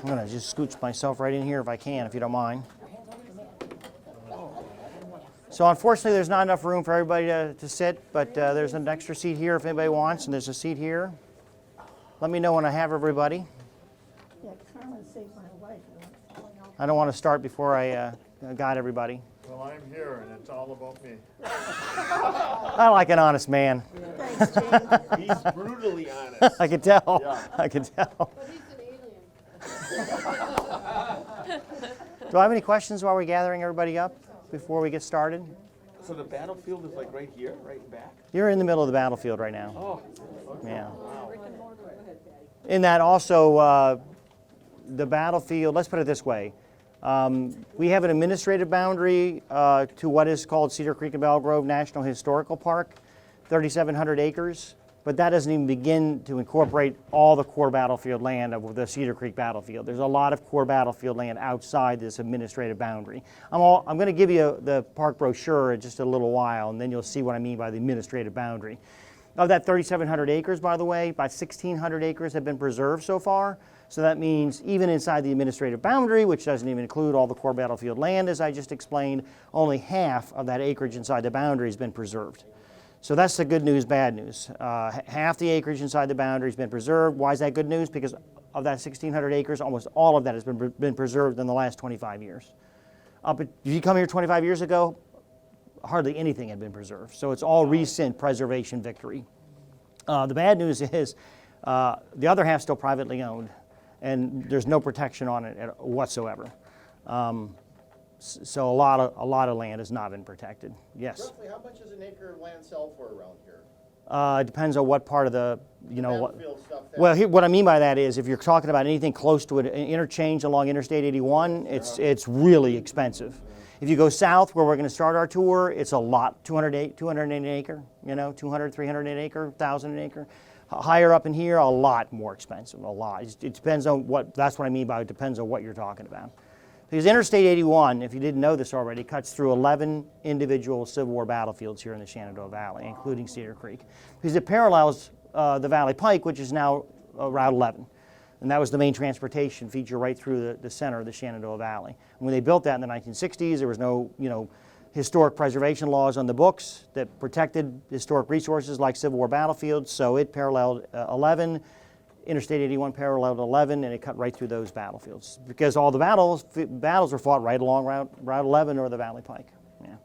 I'm going to just scooch myself right in here if I can, if you don't mind. So unfortunately, there's not enough room for everybody to sit, but there's an extra seat here if anybody wants, and there's a seat here. Let me know when I have everybody. Yeah, Carmen saved my life. I don't want to start before I got everybody. Well, I'm here, and it's all about me. I like an honest man. Thanks, Jane. He's brutally honest. I can tell. Yeah. I can tell. But he's an alien. Do I have any questions while we're gathering everybody up before we get started? So the battlefield is like right here, right back? You're in the middle of the battlefield right now. Oh, Yeah. wow. In that also, the battlefield, let's put it this way. We have an administrative boundary to what is called Cedar Creek and Bell Grove National Historical Park, 3,700 acres, but that doesn't even begin to incorporate all the core battlefield land of the Cedar Creek battlefield. There's a lot of core battlefield land outside this administrative boundary. I'm going to give you the park brochure in just a little while, and then you'll see what I mean by the administrative boundary. Of that 3,700 acres, by the way, about 1,600 acres have been preserved so far. So that means even inside the administrative boundary, which doesn't even include all the core battlefield land, as I just explained, only half of that acreage inside the boundary has been preserved. So that's the good news, bad news. Half the acreage inside the boundary has been preserved. Why is that good news? Because of that 1,600 acres, almost all of that has been preserved in the last 25 years. If you come here 25 years ago, hardly anything had been preserved. So it's all recent preservation victory. The bad news is the other half still privately owned, and there's no protection on it whatsoever. So a lot of land has not been protected. Yes. Roughly, how much does an acre of land sell for around here? It depends on what part of the, Battlefield stuff there. Well, what I mean by that is if you're talking about anything close to an interchange along Interstate 81, it's really expensive. If you go south where we're going to start our tour, it's a lot, 200 an acre, 200, 300 an acre, 1,000 an acre. Higher up in here, a lot more expensive, a lot. It depends on that's what I mean by it depends on what you're talking about. Because Interstate 81, if you didn't know this already, cuts through 11 individual Civil War battlefields here in the Shenandoah Valley, including Cedar Creek. Because it parallels the Valley Pike, which is now Route 11. And that was the main transportation feature right through the center of the Shenandoah Valley. And when they built that in the 1960s, there was no, historic preservation laws on the books that protected historic resources like Civil War battlefields, so it paralleled 11. Interstate 81 paralleled 11, and it cut right through those battlefields because all the battles were fought right along Route 11 or the Valley Pike. Yeah.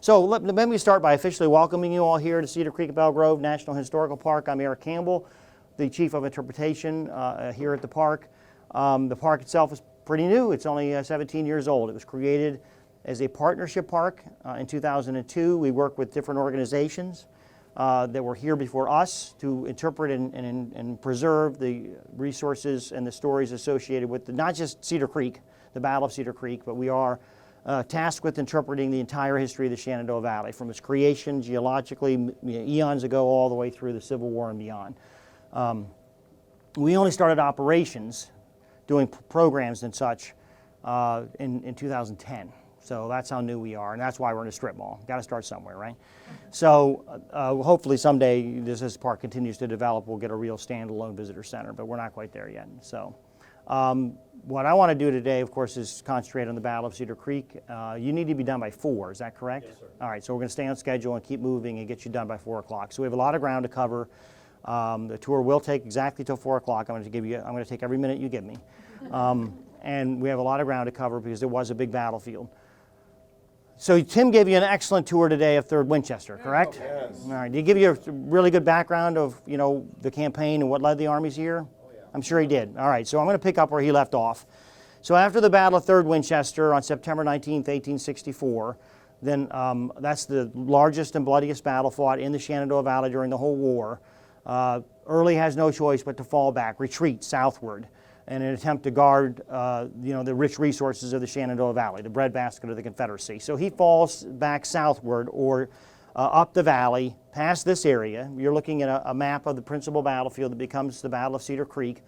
So let me start by officially welcoming you all here to Cedar Creek and Bell Grove National Historical Park. I'm Eric Campbell, the Chief of Interpretation here at the park. The park itself is pretty new. It's only 17 years old. It was created as a partnership park in 2002. We work with different organizations that were here before us to interpret and preserve the resources and the stories associated with not just Cedar Creek, the Battle of Cedar Creek, but we are tasked with interpreting the entire history of the Shenandoah Valley, from its creation geologically eons ago all the way through the Civil War and beyond. We only started operations, doing programs and such, in 2010. So that's how new we are, and that's why we're in a strip mall. Got to start somewhere, right? So hopefully someday, as this park continues to develop, we'll get a real standalone visitor center, but we're not quite there yet. So what I want to do today, of course, is concentrate on the Battle of Cedar Creek. You need to be done by 4, is that correct? Yes, sir. All right, so we're going to stay on schedule and keep moving and get you done by 4 o'clock. So we have a lot of ground to cover. The tour will take exactly till 4 o'clock. I'm going to take every minute you give me. And we have a lot of ground to cover because there was a big battlefield. So Tim gave you an excellent tour today of 3rd Winchester, correct? Yes. All right. Did he give you a really good background of, the campaign and what led the armies here? Oh, yeah. I'm sure he did. All right. So I'm going to pick up where he left off. So after the Battle of 3rd Winchester on September 19th, 1864, then that's the largest and bloodiest battle fought in the Shenandoah Valley during the whole war. Early has no choice but to fall back, retreat southward, in an attempt to guard, the rich resources of the Shenandoah Valley, the breadbasket of the Confederacy. So he falls back southward or up the valley, past this area. You're looking at a map of the principal battlefield that becomes the Battle of Cedar Creek.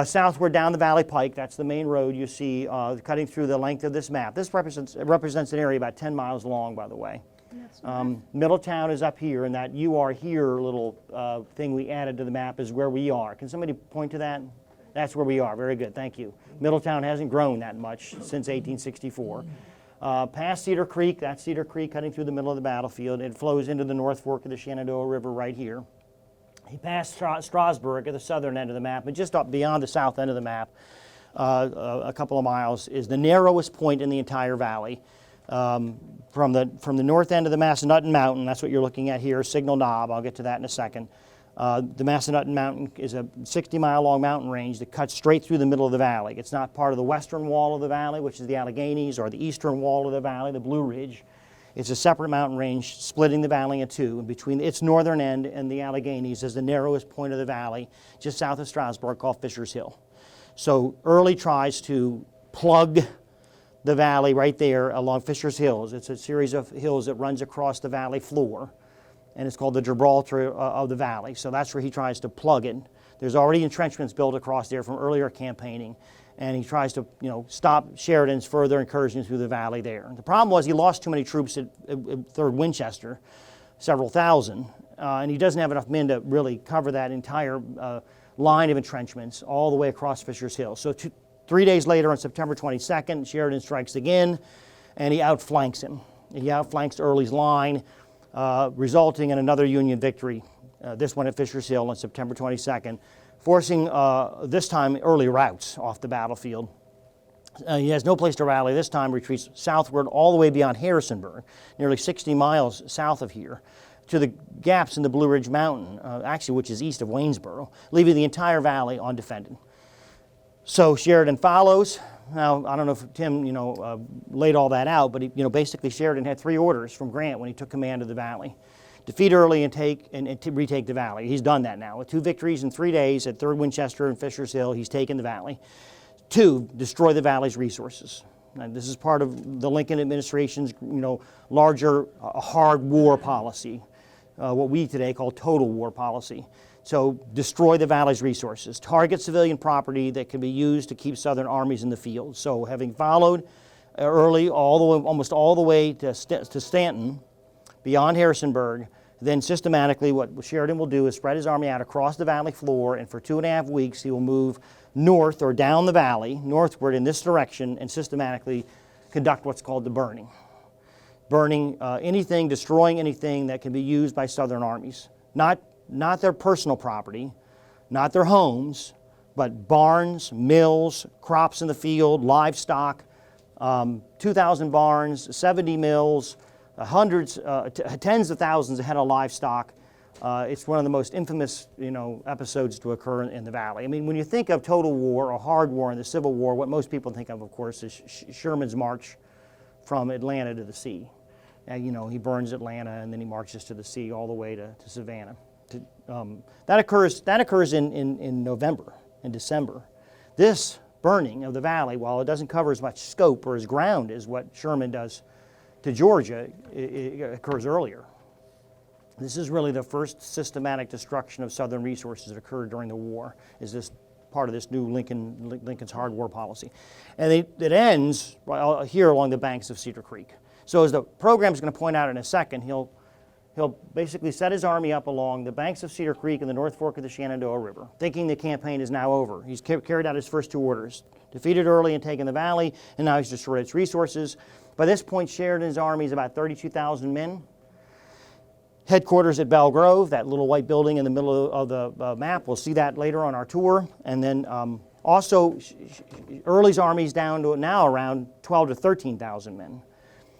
Southward down the Valley Pike, that's the main road you see cutting through the length of this map. This represents an area about 10 miles long, by the way. Middletown is up here, and that "you are here" little thing we added to the map is where we are. Can somebody point to that? That's where we are. Very good. Thank you. Middletown hasn't grown that much since 1864. Past Cedar Creek, that's Cedar Creek cutting through the middle of the battlefield. It flows into the North Fork of the Shenandoah River right here. He passed Strasburg at the southern end of the map, and just up beyond the south end of the map, a couple of miles, is the narrowest point in the entire valley. From the north end of the Massanutten Mountain, that's what you're looking at here, Signal Knob, I'll get to that in a second. The Massanutten Mountain is a 60-mile-long mountain range that cuts straight through the middle of the valley. It's not part of the western wall of the valley, which is the Alleghenies, or the eastern wall of the valley, the Blue Ridge. It's a separate mountain range splitting the valley in two. And between its northern end and the Alleghenies is the narrowest point of the valley, just south of Strasburg, called Fisher's Hill. So Early tries to plug the valley right there along Fisher's Hills. It's a series of hills that runs across the valley floor, and it's called the Gibraltar of the valley. So that's where he tries to plug it. There's already entrenchments built across there from earlier campaigning, and he tries to, stop Sheridan's further incursions through the valley there. The problem was he lost too many troops at 3rd Winchester, several thousand, and he doesn't have enough men to really cover that entire line of entrenchments all the way across Fisher's Hill. So 3 days later, on September 22nd, Sheridan strikes again, and he outflanks him. He outflanks Early's line, resulting in another Union victory, this one at Fisher's Hill on September 22nd, forcing this time Early routes off the battlefield. He has no place to rally. This time retreats southward all the way beyond Harrisonburg, nearly 60 miles south of here, to the gaps in the Blue Ridge Mountain, actually which is east of Waynesboro, leaving the entire valley undefended. So Sheridan follows. Now, I don't know if Tim, laid all that out, but basically Sheridan had 3 orders from Grant when he took command of the valley: defeat Early and to retake the valley. He's done that now with 2 victories in 3 days at 3rd Winchester and Fisher's Hill. He's taken the valley. 2, destroy the valley's resources. And this is part of the Lincoln administration's, larger hard war policy, what we today call total war policy. So destroy the valley's resources, target civilian property that can be used to keep Southern armies in the field. So having followed Early almost all the way to Stanton, beyond Harrisonburg, then systematically what Sheridan will do is spread his army out across the valley floor, and for 2.5 weeks he will move north or down the valley, northward in this direction, and systematically conduct what's called the burning. Burning anything, destroying anything that can be used by Southern armies. Not their personal property, not their homes, but barns, mills, crops in the field, livestock, 2,000 barns, 70 mills, tens of thousands of head of livestock. It's one of the most infamous, episodes to occur in the valley. I mean, when you think of total war or hard war in the Civil War, what most people think of course, is Sherman's march from Atlanta to the sea. He burns Atlanta and then he marches to the sea all the way to Savannah. That occurs in November and December. This burning of the valley, while it doesn't cover as much scope or as ground as what Sherman does to Georgia, it occurs earlier. This is really the first systematic destruction of Southern resources that occurred during the war, is this part of this new Lincoln's hard war policy. And it ends here along the banks of Cedar Creek. So as the program is going to point out in a second, he'll basically set his army up along the banks of Cedar Creek and the North Fork of the Shenandoah River, thinking the campaign is now over. He's carried out his first 2 orders: defeated Early and taken the valley, and now he's destroyed its resources. By this point, Sheridan's army is about 32,000 men. Headquarters at Belle Grove, that little white building in the middle of the map. We'll see that later on our tour. And then also, Early's army is down to now around 12 to 13,000 men.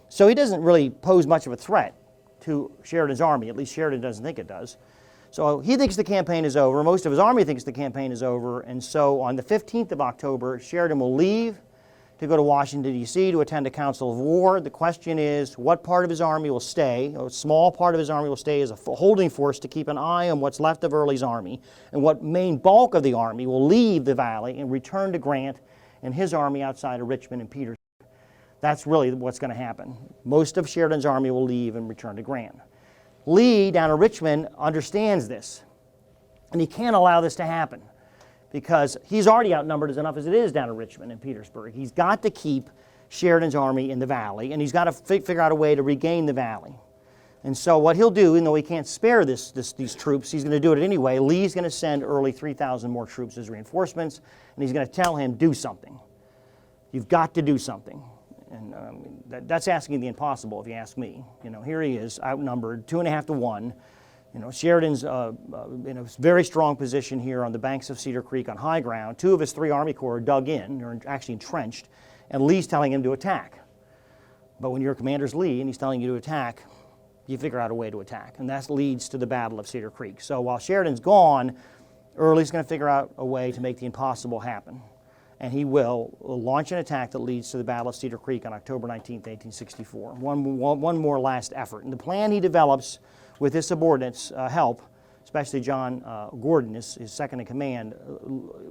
So he doesn't really pose much of a threat to Sheridan's army. At least Sheridan doesn't think it does. So he thinks the campaign is over. Most of his army thinks the campaign is over. And so on the 15th of October, Sheridan will leave to go to Washington, D.C. to attend a council of war. The question is, what part of his army will stay? A small part of his army will stay as a holding force to keep an eye on what's left of Early's army, and what main bulk of the army will leave the valley and return to Grant and his army outside of Richmond and Petersburg. That's really what's going to happen. Most of Sheridan's army will leave and return to Grant. Lee, down in Richmond, understands this, and he can't allow this to happen, because he's already outnumbered as enough as it is down in Richmond and Petersburg. He's got to keep Sheridan's army in the valley, and he's got to figure out a way to regain the valley. And so what he'll do, even though he can't spare these troops, he's going to do it anyway. Lee's going to send early 3,000 more troops as reinforcements, and he's going to tell him, do something. You've got to do something. And that's asking the impossible, if you ask me. You know, here he is, outnumbered, 2.5 to 1. You know, Sheridan's in a very strong position here on the banks of Cedar Creek on high ground. 2 of his 3 Army Corps are dug in, or actually entrenched, and Lee's telling him to attack. But when your commander's Lee and he's telling you to attack, you figure out a way to attack. And that leads to the Battle of Cedar Creek. So while Sheridan's gone, Early's going to figure out a way to make the impossible happen. And he will launch an attack that leads to the Battle of Cedar Creek on October 19th, 1864. One more last effort. And the plan he develops with his subordinates' help, especially John Gordon, his second in command,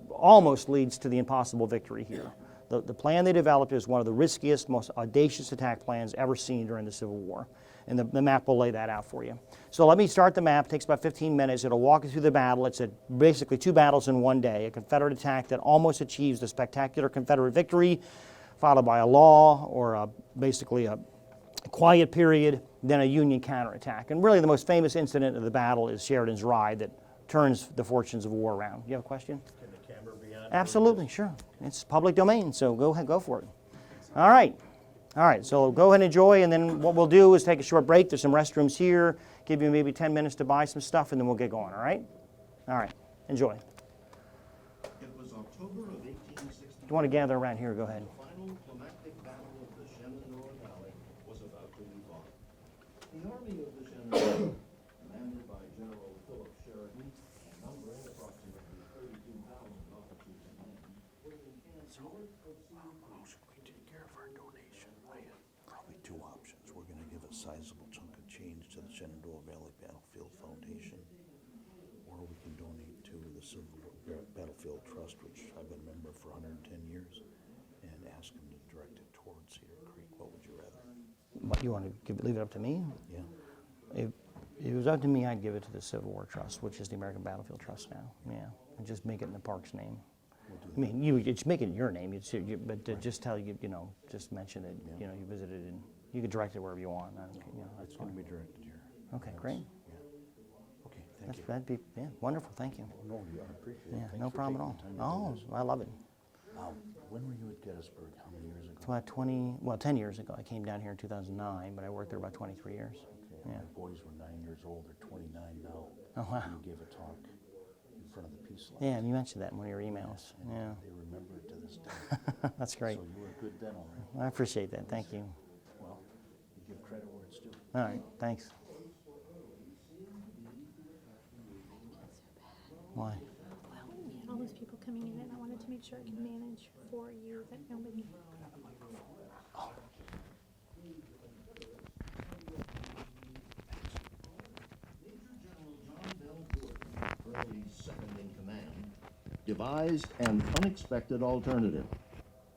almost leads to the impossible victory here. The plan they developed is one of the riskiest, most audacious attack plans ever seen during the Civil War. And the map will lay that out for you. So let me start the map. It takes about 15 minutes. It'll walk you through the battle. It's basically 2 battles in one day. A Confederate attack that almost achieves the spectacular Confederate victory, followed by a lull or basically a quiet period, then a Union counterattack. And really the most famous incident of the battle is Sheridan's ride that turns the fortunes of war around. You have a question? Can the camera be on? Absolutely, sure. It's public domain, so go ahead, go for it. All right. All right, so go ahead and enjoy, and then what we'll do is take a short break. There's some restrooms here. Give you maybe 10 minutes to buy some stuff, and then we'll get going, all right? All right, enjoy. It was October of 1860. If you want to gather around here, go ahead. The final climactic battle of the Shenandoah Valley was about to be fought. The army of the Shenandoah, commanded by General Philip Sheridan, and numbering approximately 32,000 officers and men, was encamped north of Cedar Creek. We take care of our donation. I have probably 2 options. We're going to give a sizable chunk of change to the Shenandoah Valley Battlefield Foundation, or we can donate to the Civil War Battlefield Trust, which I've been a member for 110 years, and ask them to direct it towards Cedar Creek. What would you rather? What, you want to leave it up to me? Yeah. If it was up to me, I'd give it to the Civil War Trust, which is the American Battlefield Trust now. Yeah, and just make it in the park's name. I mean, you just make it in your name, but just tell you, just mention it. You know, you visited, and you can direct it wherever you want. That's It's going to fine. be directed here. Okay, great. Yeah. Okay, thank you. That'd be wonderful. Thank you. No, I appreciate it. Yeah, Thanks no for problem at all. taking the time to do Oh, I love it. this. When were you at Gettysburg? How many years ago? It's about 10 years ago. I came down here in 2009, but I worked there about 23 years. Okay, Yeah. my boys were 9 years old. They're 29 now. Oh, wow. You gave a talk in front of the Peace Lodge. Yeah, and you mentioned that in one of your emails. And Yeah, they remember it to this day. that's great. So you were good then, all right? I appreciate that. Thank you. Well, you give credit where it's due. All right, thanks. Why? Well, we had all those people coming in, and I wanted to make sure I could manage for you that nobody. Early's second in command, devised an unexpected alternative.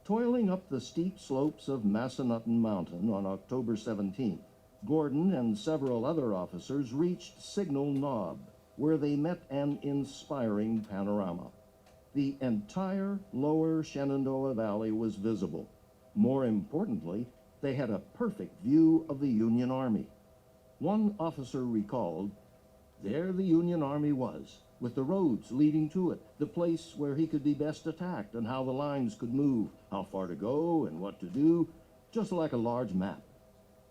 Toiling up the steep slopes of Massanutten Mountain on October 17th, Gordon and several other officers reached Signal Knob, where they met an inspiring panorama. The entire lower Shenandoah Valley was visible. More importantly, they had a perfect view of the Union Army. One officer recalled, there the Union Army was, with the roads leading to it, the place where he could be best attacked and how the lines could move, how far to go and what to do, just like a large map.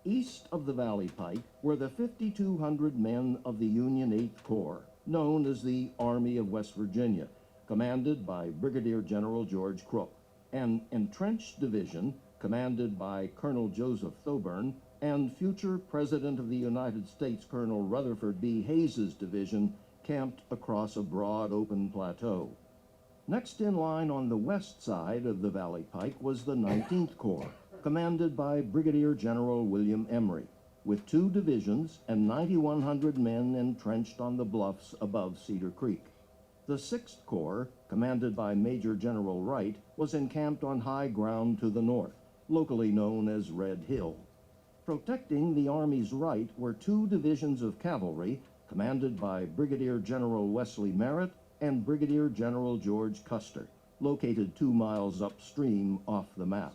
East of the Valley Pike were the 5,200 men of the Union 8th Corps, known as the Army of West Virginia, commanded by Brigadier General George Crook, an entrenched division commanded by Colonel Joseph Thoburn and future President of the United States Colonel Rutherford B. Hayes's division camped across a broad open plateau. Next in line on the west side of the Valley Pike was the 19th Corps, commanded by Brigadier General William Emory, with 2 divisions and 9,100 men entrenched on the bluffs above Cedar Creek. The 6th Corps, commanded by Major General Wright, was encamped on high ground to the north, locally known as Red Hill. Protecting the Army's right were 2 divisions of cavalry, commanded by Brigadier General Wesley Merritt and Brigadier General George Custer, located 2 miles upstream off the map.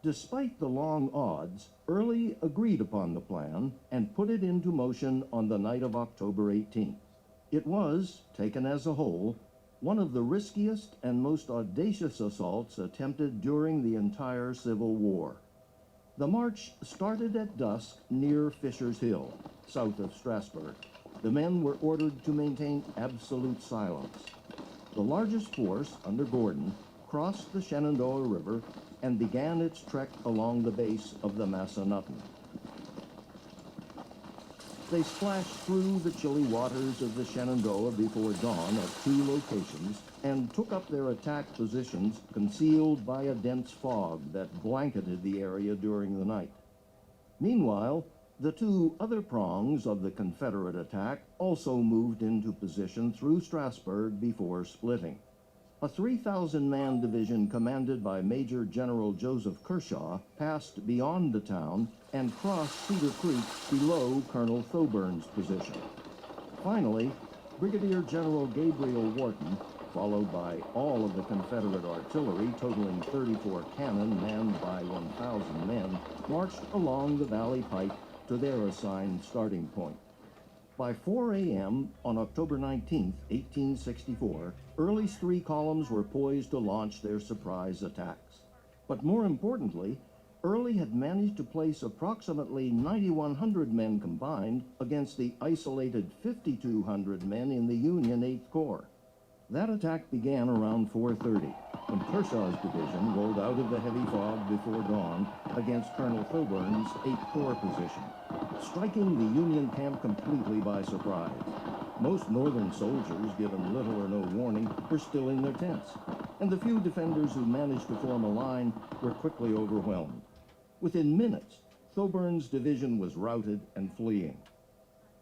Despite the long odds, Early agreed upon the plan and put it into motion on the night of October 18th. It was, taken as a whole, one of the riskiest and most audacious assaults attempted during the entire Civil War. The march started at dusk near Fisher's Hill, south of Strasburg. The men were ordered to maintain absolute silence. The largest force, under Gordon, crossed the Shenandoah River and began its trek along the base of the Massanutten. They splashed through the chilly waters of the Shenandoah before dawn at 2 locations and took up their attack positions concealed by a dense fog that blanketed the area during the night. Meanwhile, the 2 other prongs of the Confederate attack also moved into position through Strasburg before splitting. A 3,000-man division commanded by Major General Joseph Kershaw passed beyond the town and crossed Cedar Creek below Colonel Thoburn's position. Finally, Brigadier General Gabriel Wharton, followed by all of the Confederate artillery totaling 34 cannon manned by 1,000 men, marched along the Valley Pike to their assigned starting point. By 4 a.m. on October 19, 1864, Early's 3 columns were poised to launch their surprise attacks. But more importantly, Early had managed to place approximately 9,100 men combined against the isolated 5,200 men in the Union 8th Corps. That attack began around 4:30, when Kershaw's division rolled out of the heavy fog before dawn against Colonel Thoburn's 8th Corps position, striking the Union camp completely by surprise. Most Northern soldiers, given little or no warning, were still in their tents, and the few defenders who managed to form a line were quickly overwhelmed. Within minutes, Thoburn's division was routed and fleeing.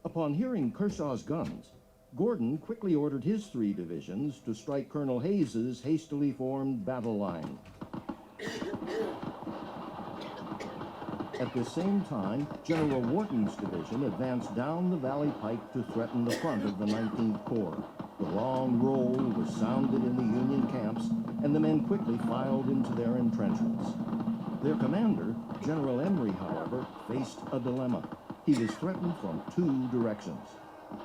Upon hearing Kershaw's guns, Gordon quickly ordered his 3 divisions to strike Colonel Hayes's hastily formed battle line. At the same time, General Wharton's division advanced down the Valley Pike to threaten the front of the 19th Corps. The long roll was sounded in the Union camps, and the men quickly filed into their entrenchments. Their commander, General Emory, however, faced a dilemma. He was threatened from 2 directions.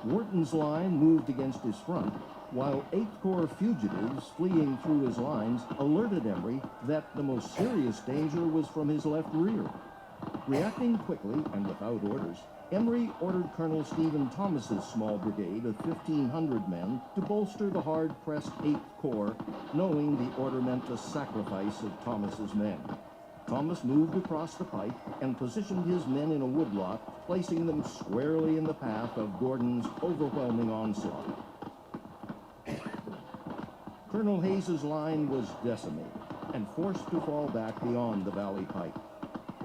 Wharton's line moved against his front, while 8th Corps fugitives fleeing through his lines alerted Emory that the most serious danger was from his left rear. Reacting quickly and without orders, Emory ordered Colonel Stephen Thomas's small brigade of 1,500 men to bolster the hard-pressed 8th Corps, knowing the order meant the sacrifice of Thomas's men. Thomas moved across the pike and positioned his men in a woodlot, placing them squarely in the path of Gordon's overwhelming onslaught. Colonel Hayes's line was decimated and forced to fall back beyond the Valley Pike.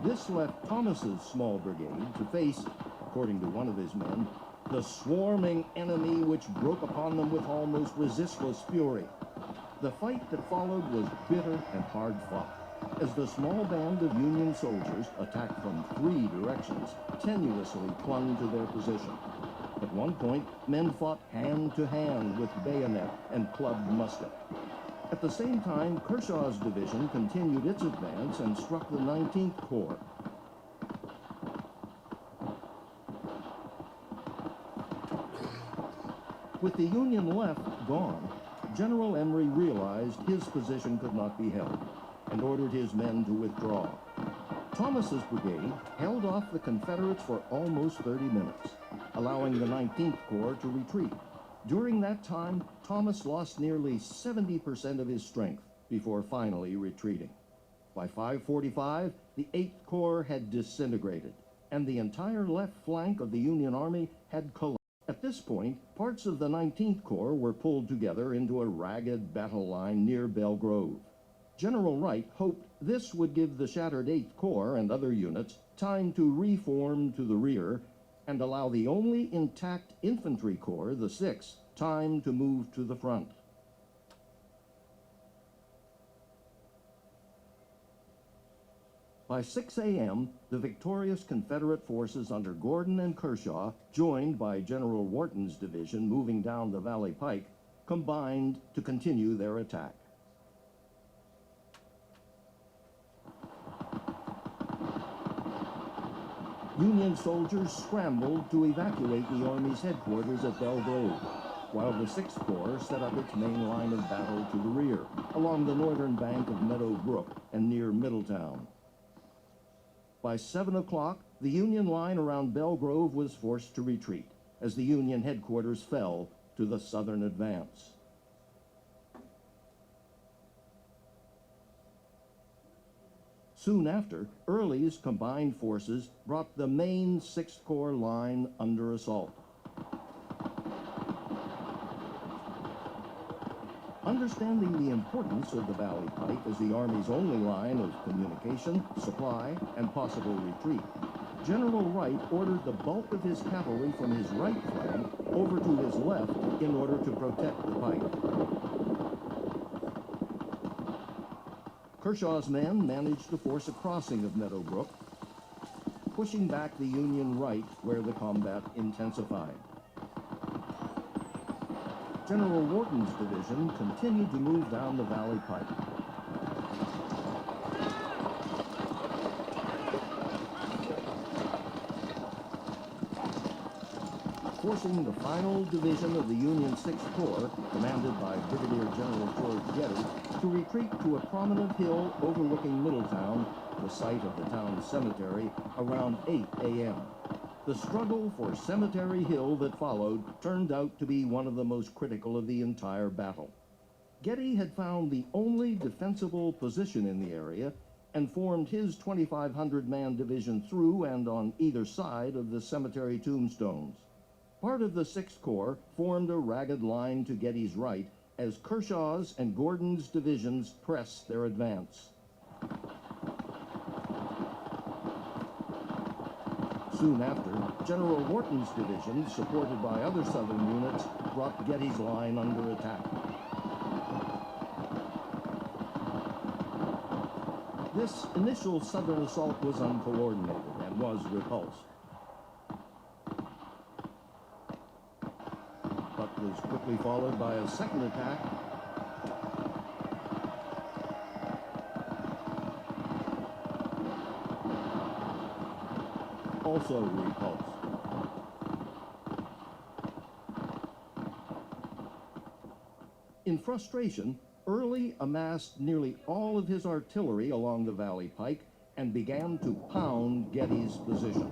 This left Thomas's small brigade to face, according to one of his men, the swarming enemy which broke upon them with almost resistless fury. The fight that followed was bitter and hard fought, as the small band of Union soldiers, attacked from 3 directions, tenuously clung to their position. At one point, men fought hand to hand with bayonet and clubbed musket. At the same time, Kershaw's division continued its advance and struck the 19th Corps. With the Union left gone, General Emory realized his position could not be held and ordered his men to withdraw. Thomas's brigade held off the Confederates for almost 30 minutes, allowing the 19th Corps to retreat. During that time, Thomas lost nearly 70% of his strength before finally retreating. By 5:45, the 8th Corps had disintegrated, and the entire left flank of the Union Army had collapsed. At this point, parts of the 19th Corps were pulled together into a ragged battle line near Belle Grove. General Wright hoped this would give the shattered 8th Corps and other units time to reform to the rear and allow the only intact infantry corps, the 6th, time to move to the front. By 6 a.m., the victorious Confederate forces under Gordon and Kershaw, joined by General Wharton's division moving down the Valley Pike, combined to continue their attack. Union soldiers scrambled to evacuate the Army's headquarters at Belle Grove, while the 6th Corps set up its main line of battle to the rear, along the northern bank of Meadow Brook and near Middletown. By 7 o'clock, the Union line around Belle Grove was forced to retreat, as the Union headquarters fell to the southern advance. Soon after, Early's combined forces brought the main 6th Corps line under assault. Understanding the importance of the Valley Pike as the Army's only line of communication, supply, and possible retreat, General Wright ordered the bulk of his cavalry from his right flank over to his left in order to protect the pike. Kershaw's men managed to force a crossing of Meadow Brook, pushing back the Union right where the combat intensified. General Wharton's division continued to move down the Valley Pike. Forcing the final division of the Union 6th Corps, commanded by Brigadier General George Getty, to retreat to a prominent hill overlooking Middletown, the site of the town's cemetery, around 8 a.m. The struggle for Cemetery Hill that followed turned out to be one of the most critical of the entire battle. Getty had found the only defensible position in the area and formed his 2,500-man division through and on either side of the cemetery tombstones. Part of the 6th Corps formed a ragged line to Getty's right as Kershaw's and Gordon's divisions pressed their advance. Soon after, General Wharton's division, supported by other Southern units, brought Getty's line under attack. This initial Southern assault was uncoordinated and was repulsed, but was quickly followed by a second attack also repulsed. In frustration, Early amassed nearly all of his artillery along the Valley Pike and began to pound Getty's position.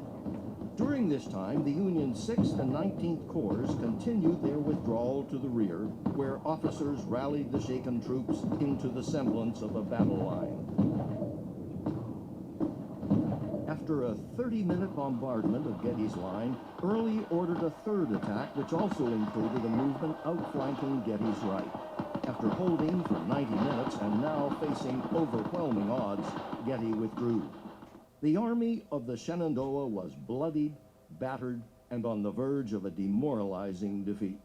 During this time, the Union 6th and 19th Corps continued their withdrawal to the rear, where officers rallied the shaken troops into the semblance of a battle line. After a 30-minute bombardment of Getty's line, Early ordered a third attack, which also included a movement outflanking Getty's right. After holding for 90 minutes and now facing overwhelming odds, Getty withdrew. The Army of the Shenandoah was bloodied, battered, and on the verge of a demoralizing defeat.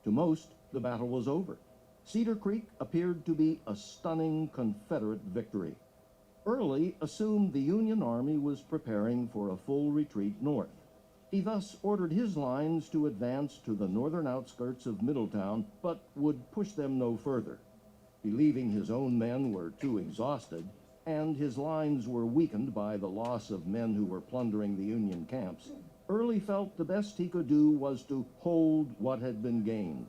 To most, the battle was over. Cedar Creek appeared to be a stunning Confederate victory. Early assumed the Union Army was preparing for a full retreat north. He thus ordered his lines to advance to the northern outskirts of Middletown, but would push them no further. Believing his own men were too exhausted, and his lines were weakened by the loss of men who were plundering the Union camps, Early felt the best he could do was to hold what had been gained.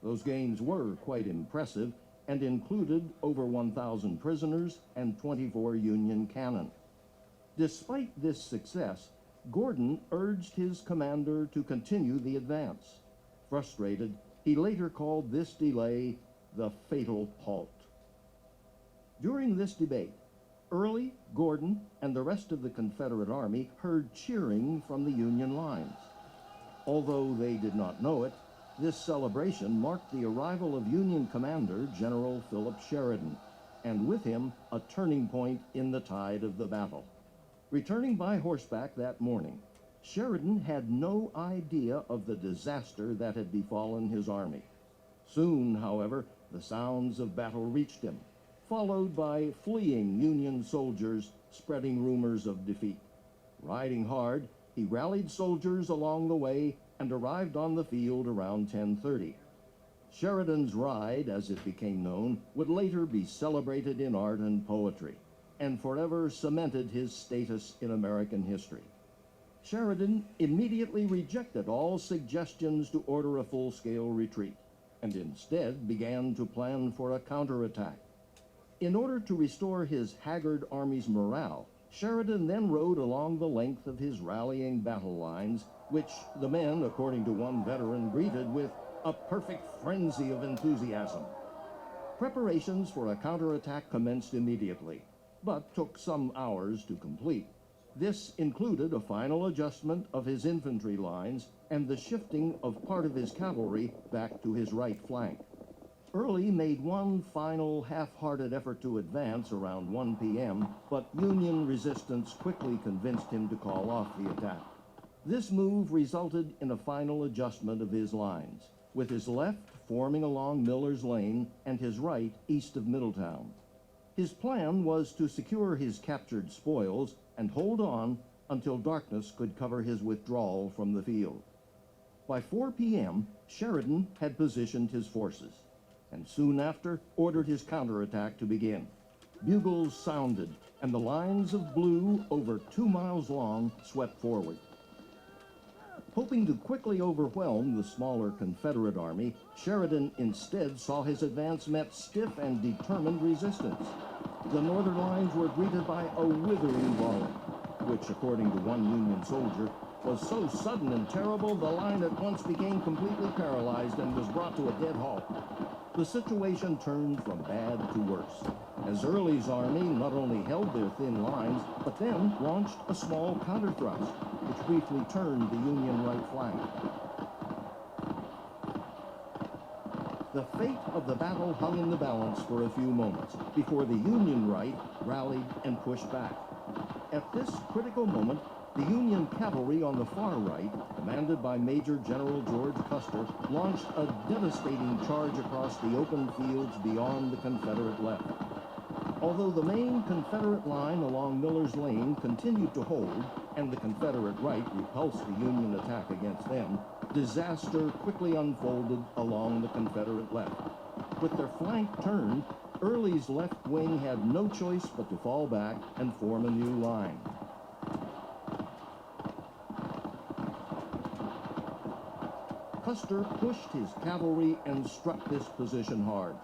Those gains were quite impressive and included over 1,000 prisoners and 24 Union cannon. Despite this success, Gordon urged his commander to continue the advance. Frustrated, he later called this delay the fatal halt. During this debate, Early, Gordon, and the rest of the Confederate Army heard cheering from the Union lines. Although they did not know it, this celebration marked the arrival of Union Commander General Philip Sheridan, and with him a turning point in the tide of the battle. Returning by horseback that morning, Sheridan had no idea of the disaster that had befallen his army. Soon, however, the sounds of battle reached him, followed by fleeing Union soldiers spreading rumors of defeat. Riding hard, he rallied soldiers along the way and arrived on the field around 10:30. Sheridan's ride, as it became known, would later be celebrated in art and poetry, and forever cemented his status in American history. Sheridan immediately rejected all suggestions to order a full-scale retreat, and instead began to plan for a counterattack. In order to restore his haggard army's morale, Sheridan then rode along the length of his rallying battle lines, which the men, according to one veteran, greeted with a perfect frenzy of enthusiasm. Preparations for a counterattack commenced immediately, but took some hours to complete. This included a final adjustment of his infantry lines and the shifting of part of his cavalry back to his right flank. Early made one final half-hearted effort to advance around 1 p.m., but Union resistance quickly convinced him to call off the attack. This move resulted in a final adjustment of his lines, with his left forming along Miller's Lane and his right east of Middletown. His plan was to secure his captured spoils and hold on until darkness could cover his withdrawal from the field. By 4 p.m., Sheridan had positioned his forces, and soon after ordered his counterattack to begin. Bugles sounded, and the lines of blue, over 2 miles long, swept forward. Hoping to quickly overwhelm the smaller Confederate army, Sheridan instead saw his advance met stiff and determined resistance. The northern lines were greeted by a withering volley, which, according to one Union soldier, was so sudden and terrible the line at once became completely paralyzed and was brought to a dead halt. The situation turned from bad to worse, as Early's army not only held their thin lines, but then launched a small counterthrust, which briefly turned the Union right flank. The fate of the battle hung in the balance for a few moments before the Union right rallied and pushed back. At this critical moment, the Union cavalry on the far right, commanded by Major General George Custer, launched a devastating charge across the open fields beyond the Confederate left. Although the main Confederate line along Miller's Lane continued to hold, and the Confederate right repulsed the Union attack against them, disaster quickly unfolded along the Confederate left. With their flank turned, Early's left wing had no choice but to fall back and form a new line. Custer pushed his cavalry and struck this position hard.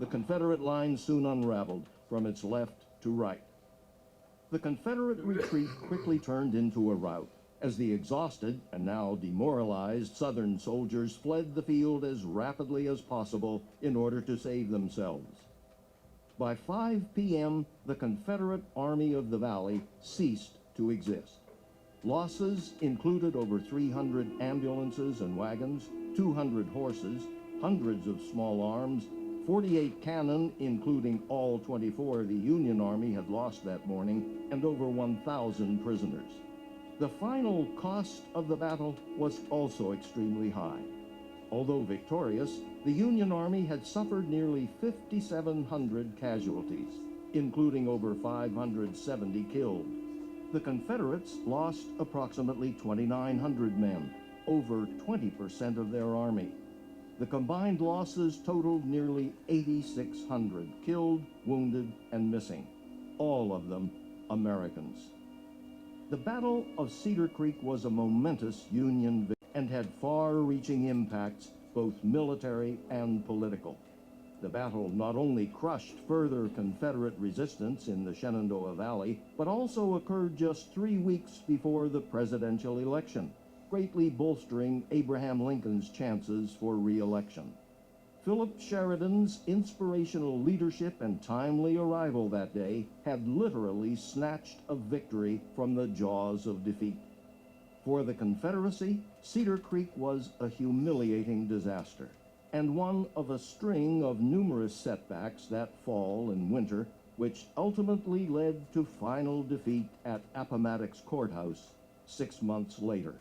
The Confederate line soon unraveled from its left to right. The Confederate retreat quickly turned into a rout, as the exhausted and now demoralized Southern soldiers fled the field as rapidly as possible in order to save themselves. By 5 p.m., the Confederate Army of the Valley ceased to exist. Losses included over 300 ambulances and wagons, 200 horses, hundreds of small arms, 48 cannon, including all 24 the Union Army had lost that morning, and over 1,000 prisoners. The final cost of the battle was also extremely high. Although victorious, the Union Army had suffered nearly 5,700 casualties, including over 570 killed. The Confederates lost approximately 2,900 men, over 20% of their army. The combined losses totaled nearly 8,600 killed, wounded, and missing, all of them Americans. The Battle of Cedar Creek was a momentous Union victory and had far-reaching impacts, both military and political. The battle not only crushed further Confederate resistance in the Shenandoah Valley, but also occurred just 3 weeks before the presidential election, greatly bolstering Abraham Lincoln's chances for re-election. Philip Sheridan's inspirational leadership and timely arrival that day had literally snatched a victory from the jaws of defeat. For the Confederacy, Cedar Creek was a humiliating disaster, and one of a string of numerous setbacks that fall and winter, which ultimately led to final defeat at Appomattox Courthouse 6 months later.